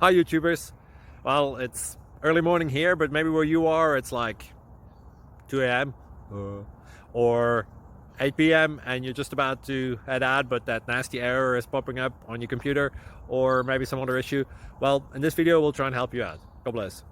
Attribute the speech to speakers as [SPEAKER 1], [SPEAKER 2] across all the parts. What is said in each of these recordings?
[SPEAKER 1] Hi YouTubers. Well, it's early morning here, but maybe where you are it's like 2 a.m. or 8 p.m. and you're just about to head out, but that nasty error is popping up on your computer, or maybe some other issue. Well, in this video we'll try and help you out. God bless.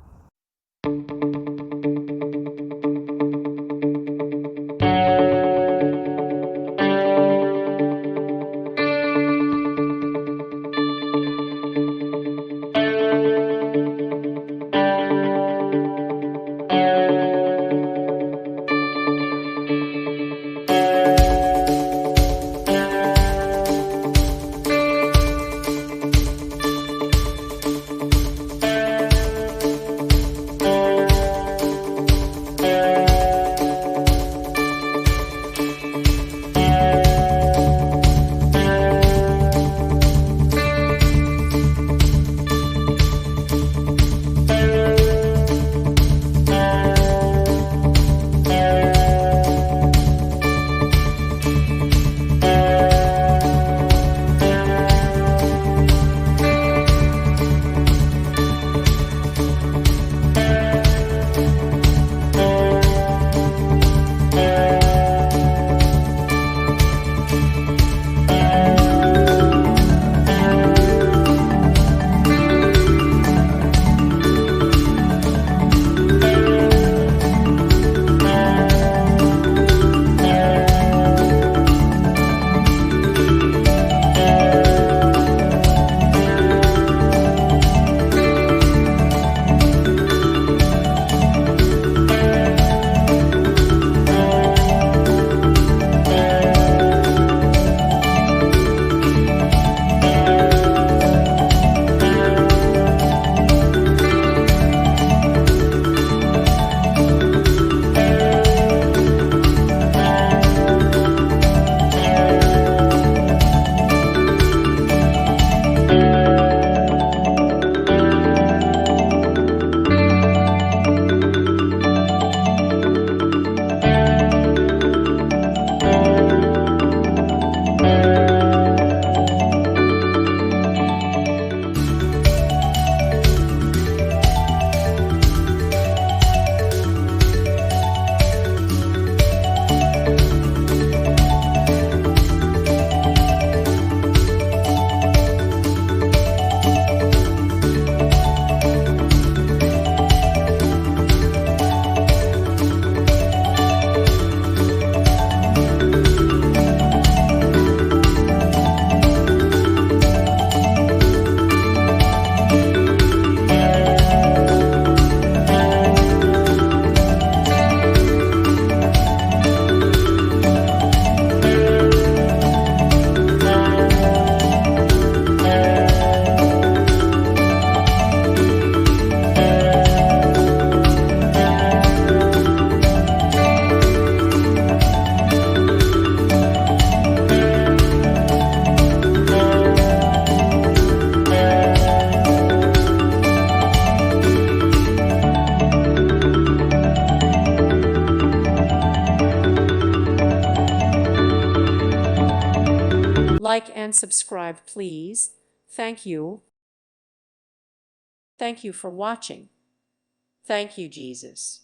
[SPEAKER 2] Like and subscribe, please. Thank you. Thank you for watching. Thank you, Jesus.